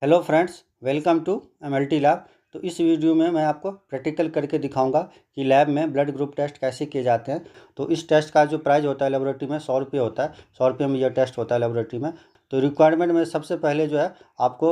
Hello friends, welcome to MLT lab. तो इस video में मैं आपको प्रैक्टिकल करके दिखाऊंगा कि लैब में ब्लड ग्रुप टेस्ट कैसे किए जाते हैं। तो इस टेस्ट का जो प्राइस होता है लेबोरेटरी में 100 रुपये होता है। 100 रुपये में यह टेस्ट होता है लेबोरेटरी में। तो रिक्वायरमेंट में सबसे पहले जो है आपको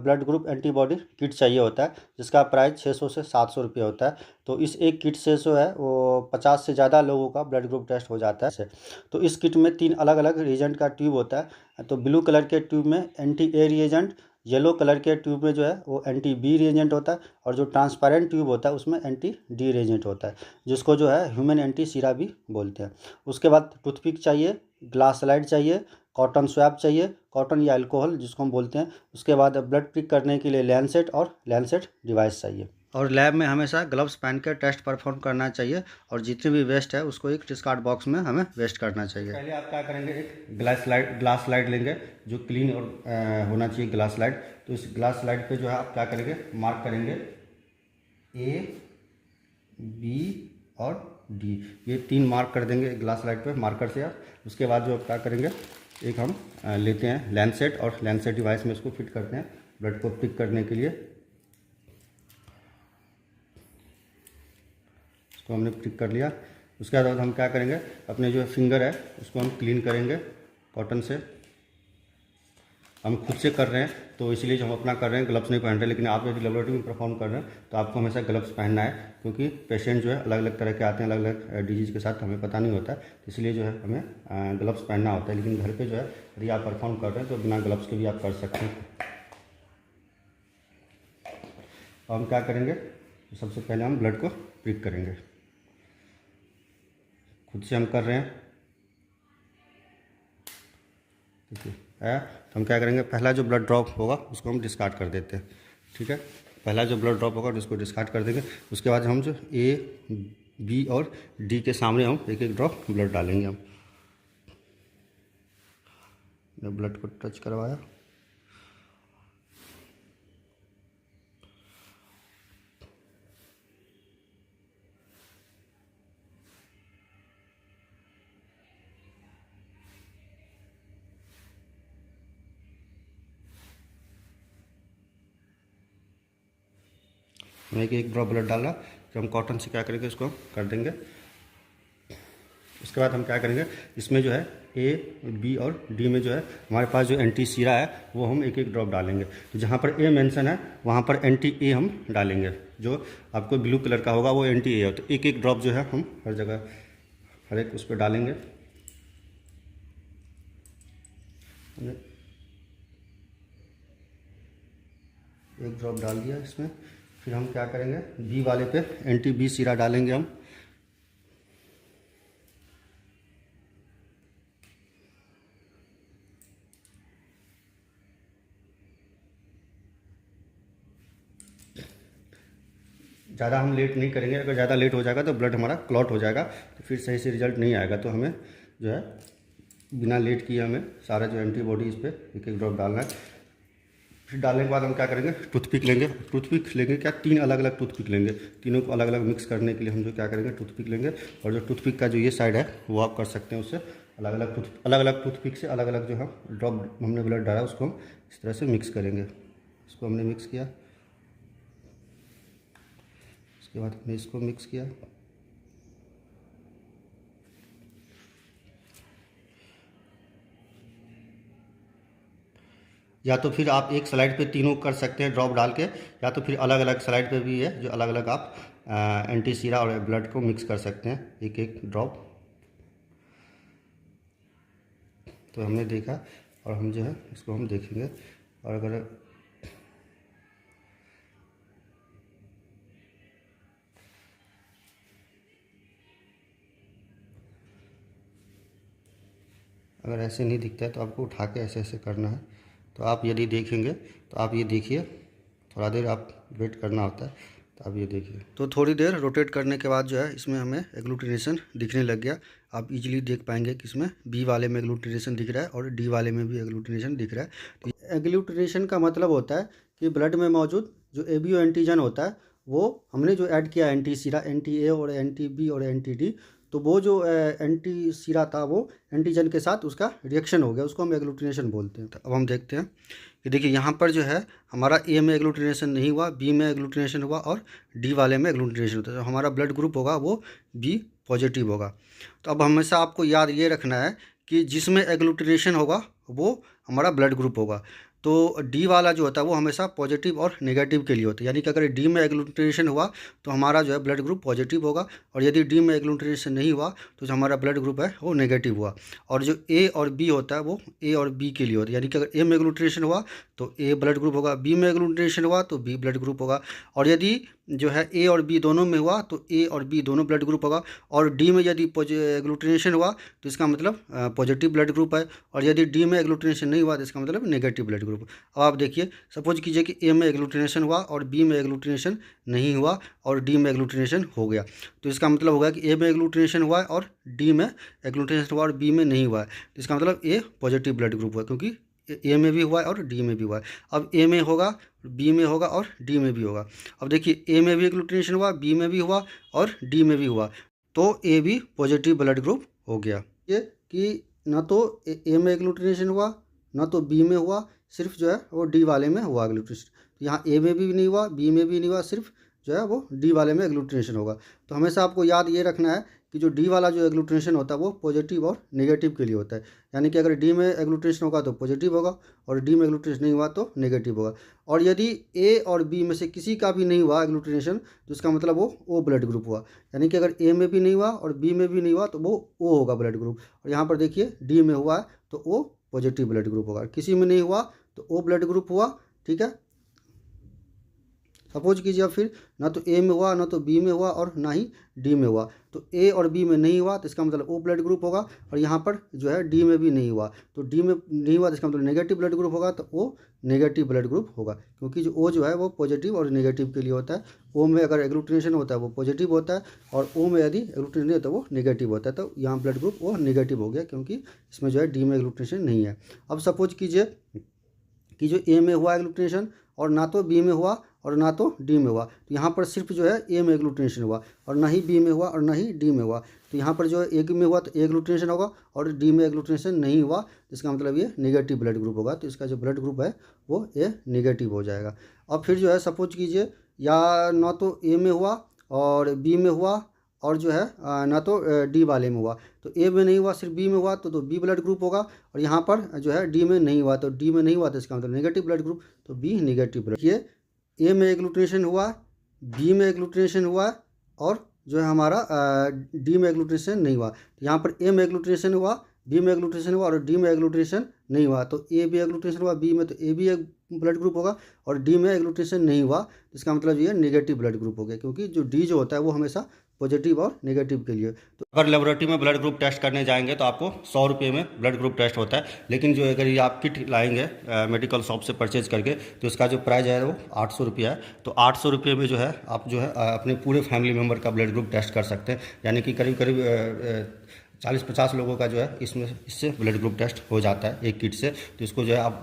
ब्लड ग्रुप एंटीबॉडी किट चाहिए होता है, जिसका प्राइस 600 से 700 रुपये होता है। तो इस एक किट से जो है वो 50 से ज़्यादा लोगों का ब्लड ग्रुप टेस्ट हो जाता है। तो इस किट में 3 अलग अलग रिएजेंट का ट्यूब होता है। तो ब्लू कलर के ट्यूब में anti A reagent, yellow colour के ट्यूब में जो है वो एंटी बी रिएजेंट होता है, और जो ट्रांसपेरेंट ट्यूब होता है उसमें एंटी डी रिएजेंट होता है, जिसको जो है ह्यूमन एंटी सीरा भी बोलते हैं। उसके बाद टूथपिक चाहिए, ग्लास स्लाइड चाहिए, कॉटन स्वैब चाहिए, कॉटन या अल्कोहल जिसको हम बोलते हैं। उसके बाद ब्लड प्रिक करने के लिए लैंसेट और लैंसेट डिवाइस चाहिए। और लैब में हमेशा ग्लव्स पहन कर टेस्ट परफॉर्म करना चाहिए, और जितने भी वेस्ट है उसको एक डिस्कार्ड बॉक्स में हमें वेस्ट करना चाहिए। पहले आप क्या करेंगे, एक ग्लास स्लाइड लेंगे जो क्लीन और होना चाहिए ग्लास स्लाइड। तो इस ग्लास स्लाइड पे जो है आप क्या करेंगे, मार्क करेंगे ए, बी और डी, ये 3 मार्क कर देंगे ग्लास स्लाइड पे मार्कर से आप। उसके बाद जो क्या करेंगे, एक हम लेते हैं लैंसेट, और लैंसेट डिवाइस में इसको फिट करते हैं ब्लड को पिक करने के लिए। तो हमने पिक कर लिया। उसके बाद हम क्या करेंगे, अपने जो फिंगर है उसको हम क्लीन करेंगे कॉटन से। हम खुद से कर रहे हैं तो इसलिए जो हम अपना कर रहे हैं ग्लव्स नहीं पहन रहे, लेकिन आप यदि लेबोरेटरी में परफॉर्म कर रहे हैं तो आपको हमेशा ग्लव्स पहनना है, क्योंकि पेशेंट जो है अलग अलग तरह के आते हैं, अलग अलग डिजीज़ के साथ, हमें पता नहीं होता है। इसलिए जो है हमें ग्लव्स पहनना होता है। लेकिन घर पर जो है यदि आप परफॉर्म कर रहे हैं तो बिना ग्लव्स के भी आप कर सकते हैं। तो हम क्या करेंगे, सबसे पहले हम ब्लड को प्रिक करेंगे। खुद से हम कर रहे हैं, ठीक है। तो हम क्या करेंगे, पहला जो ब्लड ड्रॉप होगा उसको हम डिस्कार्ड कर देते हैं, ठीक है। पहला जो ब्लड ड्रॉप होगा उसको डिस्कार्ड कर देंगे। उसके बाद हम जो ए, बी और डी के सामने हम एक एक ड्रॉप ब्लड डालेंगे। हम ब्लड को टच करवाया, एक एक ड्रॉप ब्लड डाला। तो हम कॉटन से क्या करेंगे, इसको कर देंगे। उसके बाद हम क्या करेंगे, इसमें जो है ए, बी और डी में जो है हमारे पास जो एंटी सीरा है वो हम एक एक ड्रॉप डालेंगे। तो जहाँ पर ए मेंशन है वहाँ पर एंटी ए हम डालेंगे। जो आपको ब्लू कलर का होगा वो एंटी ए है। तो एक एक ड्रॉप जो है हम हर जगह, हर एक उस पर डालेंगे। एक ड्रॉप डाल दिया इसमें। फिर हम क्या करेंगे, बी वाले पे एंटी बी सीरा डालेंगे हम। ज़्यादा हम लेट नहीं करेंगे, अगर ज़्यादा लेट हो जाएगा तो ब्लड हमारा क्लॉट हो जाएगा, तो फिर सही से रिजल्ट नहीं आएगा। तो हमें जो है बिना लेट किए हमें सारा जो एंटीबॉडी इस पर एक एक ड्रॉप डालना है। फिर डालने के बाद हम क्या करेंगे, टूथपिक लेंगे। टूथपिक लेंगे क्या, 3 अलग अलग टूथपिक लेंगे। तीनों को अलग अलग मिक्स करने के लिए हम जो क्या करेंगे, टूथपिक लेंगे। और जो टूथपिक का जो ये साइड है वो आप कर सकते हैं, उससे अलग अलग टूथपिक से अलग अलग जो हम ड्रॉप हमने ब्लड डाला उसको हम इस तरह से मिक्स करेंगे। इसको हमने मिक्स किया, उसके बाद हमने इसको मिक्स किया। या तो फिर आप एक स्लाइड पे तीनों कर सकते हैं ड्रॉप डाल के, या तो फिर अलग अलग स्लाइड पे भी है जो अलग अलग आप एंटी सीरा और ब्लड को मिक्स कर सकते हैं एक एक ड्रॉप। तो हमने देखा, और हम जो है इसको हम देखेंगे। और अगर ऐसे नहीं दिखता है तो आपको उठा के ऐसे ऐसे करना है। तो आप यदि देखेंगे तो आप ये देखिए, थोड़ा देर आप वेट करना होता है। तो आप ये देखिए, तो थोड़ी देर रोटेट करने के बाद जो है इसमें हमें एग्लूटिनेशन दिखने लग गया। आप इजीली देख पाएंगे कि इसमें बी वाले में एग्लूटिनेशन दिख रहा है और डी वाले में भी एग्लूटिनेशन दिख रहा है। तो एग्लूटिनेशन का मतलब होता है कि ब्लड में मौजूद जो एबियो एंटीजन होता है वो हमने जो ऐड किया एंटी सीरा, एंटी ए और एंटी बी और एंटी डी, तो वो जो एंटी सीरा था वो एंटीजन के साथ उसका रिएक्शन हो गया, उसको हम एग्लूटिनेशन बोलते हैं। तो अब हम देखते हैं कि देखिए यहाँ पर जो है हमारा ए में एग्लूटिनेशन नहीं हुआ, बी में एग्लूटिनेशन हुआ और डी वाले में एग्लूटिनेशन होता है। तो हमारा ब्लड ग्रुप होगा वो बी पॉजिटिव होगा। तो अब हमेशा आपको याद ये रखना है कि जिसमें एग्लूटिनेशन होगा वो हमारा ब्लड ग्रुप होगा। तो डी वाला जो होता है वो हमेशा पॉजिटिव और नेगेटिव के लिए होता है, यानी कि अगर डी में एग्लूटिनेशन हुआ तो हमारा जो है ब्लड ग्रुप पॉजिटिव होगा, और यदि डी में एग्लूटिनेशन नहीं हुआ तो जो हमारा ब्लड ग्रुप है वो नेगेटिव हुआ। और जो ए और बी होता है वो ए और बी के लिए होता है, यानी कि अगर ए में एग्लूटिनेशन हुआ तो ए ब्लड ग्रुप होगा, बी में एग्लूटिनेशन हुआ तो बी ब्लड ग्रुप होगा, और यदि जो है ए और बी दोनों में हुआ तो ए और बी दोनों ब्लड ग्रुप होगा। और डी में यदि एग्लूटिनेशन हुआ तो इसका मतलब पॉजिटिव ब्लड ग्रुप है, और यदि डी में एग्लूटिनेशन नहीं हुआ तो इसका मतलब नेगेटिव ब्लड ग्रुप। अब आप देखिए, सपोज कीजिए कि ए में एग्लूटिनेशन हुआ और बी में एग्लूटिनेशन नहीं हुआ और डी में एग्लूटिनेशन हो गया, तो इसका मतलब होगा कि ए में एग्लूटिनेशन हुआ है और डी में एग्लूटिनेशन हुआ और बी में नहीं हुआ है, तो इसका मतलब ए पॉजिटिव ब्लड ग्रुप हुआ, क्योंकि ए में भी हुआ है और डी में भी हुआ है। अब ए में होगा, बी में होगा और डी में भी होगा। अब देखिए, ए में भी एग्लूटिनेशन हुआ, बी में भी हुआ और डी में भी हुआ, तो ए भी पॉजिटिव ब्लड ग्रुप हो गया। ये कि ना तो ए में एग्लूटिनेशन हुआ ना तो बी में हुआ, सिर्फ जो है वो डी वाले में हुआ एग्लूटिनेशन। तो यहाँ ए में भी नहीं हुआ, बी में भी नहीं हुआ, सिर्फ जो है वो डी वाले में एग्लूटिनेशन होगा। तो हमेशा आपको याद ये रखना है कि जो डी वाला जो एग्लूटिनेशन होता है वो पॉजिटिव और नेगेटिव के लिए होता है, यानी कि अगर डी में एग्लूटिनेशन होगा तो पॉजिटिव होगा और डी में एग्लूटिनेशन नहीं हुआ तो नेगेटिव होगा। और यदि ए और बी में से किसी का भी नहीं हुआ एग्लूटिनेशन तो इसका मतलब वो ओ ब्लड ग्रुप हुआ, यानी कि अगर ए में भी नहीं हुआ और बी में भी नहीं हुआ तो वो ओ होगा ब्लड ग्रुप। और यहाँ पर देखिए डी में हुआ है तो ओ पॉजिटिव ब्लड ग्रुप होगा, किसी में नहीं हुआ तो ओ ब्लड ग्रुप हुआ। ठीक है, सपोज कीजिए अब फिर ना तो ए में हुआ ना तो बी में हुआ और ना ही डी में हुआ, तो ए और बी में नहीं हुआ तो इसका मतलब ओ ब्लड ग्रुप होगा, और यहाँ पर जो है डी में भी नहीं हुआ तो डी में नहीं हुआ तो इसका मतलब नेगेटिव ब्लड ग्रुप होगा, तो ओ नेगेटिव ब्लड ग्रुप होगा, क्योंकि जो ओ जो है वो पॉजिटिव और नेगेटिव के लिए होता है। ओ में अगर एग्लूटिनेशन होता है वो पॉजिटिव होता है और ओ में यदि एग्लूटिनेशन नहीं होता वो नेगेटिव होता है, तो यहाँ ब्लड ग्रुप वो नेगेटिव हो गया, क्योंकि इसमें जो है डी में एग्लूटिनेशन नहीं है। अब सपोज कीजिए कि जो ए में हुआ एग्लूटिनेशन और ना तो बी में हुआ और ना तो डी में हुआ, तो यहाँ पर सिर्फ जो है ए में एग्लूटिनेशन हुआ और ना ही बी में हुआ और ना ही डी में हुआ, तो यहाँ पर जो है ए में हुआ तो ए एग्लूटिनेशन होगा और डी में एग्लूटिनेशन नहीं हुआ, तो इसका मतलब ये नेगेटिव ब्लड ग्रुप होगा, तो इसका जो ब्लड ग्रुप है वो ए नेगेटिव हो जाएगा। अब फिर जो है सपोज कीजिए या ना तो ए में हुआ और बी में हुआ और जो है ना तो डी वाले में हुआ, तो ए में नहीं हुआ सिर्फ बी में हुआ तो बी ब्लड ग्रुप होगा, और यहाँ पर जो है डी में नहीं हुआ तो डी में नहीं हुआ तो इसका मतलब नेगेटिव ब्लड ग्रुप, तो बी नेगेटिव ब्लड। ये ए में एग्लूटिनेशन हुआ, बी में एग्लूटिनेशन हुआ और जो है हमारा डी में एग्लूटिनेशन नहीं हुआ, तो यहाँ पर ए में एग्लूटिनेशन हुआ, बी में एग्लूटिनेशन हुआ और डी में एग्लूटिनेशन नहीं हुआ, तो ए भी एग्लूटिनेशन हुआ बी में तो ए भी एक ब्लड ग्रुप होगा, और डी में एग्लूटिनेशन नहीं हुआ तो इसका मतलब ये नेगेटिव ब्लड ग्रुप हो गया, क्योंकि जो डी जो होता है वो हमेशा पॉजिटिव और नेगेटिव के लिए। तो अगर लेबोरेटरी में ब्लड ग्रुप टेस्ट करने जाएंगे तो आपको 100 रुपये में ब्लड ग्रुप टेस्ट होता है, लेकिन जो अगर ये आप किट लाएंगे मेडिकल शॉप से परचेज करके तो इसका जो प्राइस है वो 800 रुपया है। तो 800 रुपये में जो है आप जो है अपने पूरे फैमिली मेम्बर का ब्लड ग्रुप टेस्ट कर सकते हैं, यानी कि करीब करीब 40-50 लोगों का जो है इससे ब्लड ग्रुप टेस्ट हो जाता है एक किट से। तो इसको जो है आप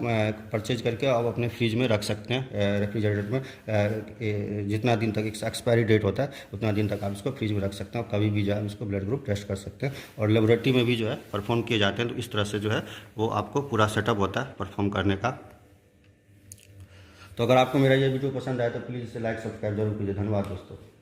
परचेज करके आप अपने फ्रिज में रख सकते हैं, रेफ्रिजरेटर में, जितना दिन तक एक्सपायरी डेट होता है उतना दिन तक आप इसको फ्रिज में रख सकते हैं और कभी भी जो है इसको ब्लड ग्रुप टेस्ट कर सकते हैं। और लेबोरेटरी में भी जो है परफॉर्म किए जाते हैं, तो इस तरह से जो है वो आपको पूरा सेटअप होता है परफॉर्म करने का। तो अगर आपको मेरा ये वीडियो पसंद आए तो प्लीज़ इसे लाइक सब्सक्राइब जरूर कीजिए। धन्यवाद दोस्तों।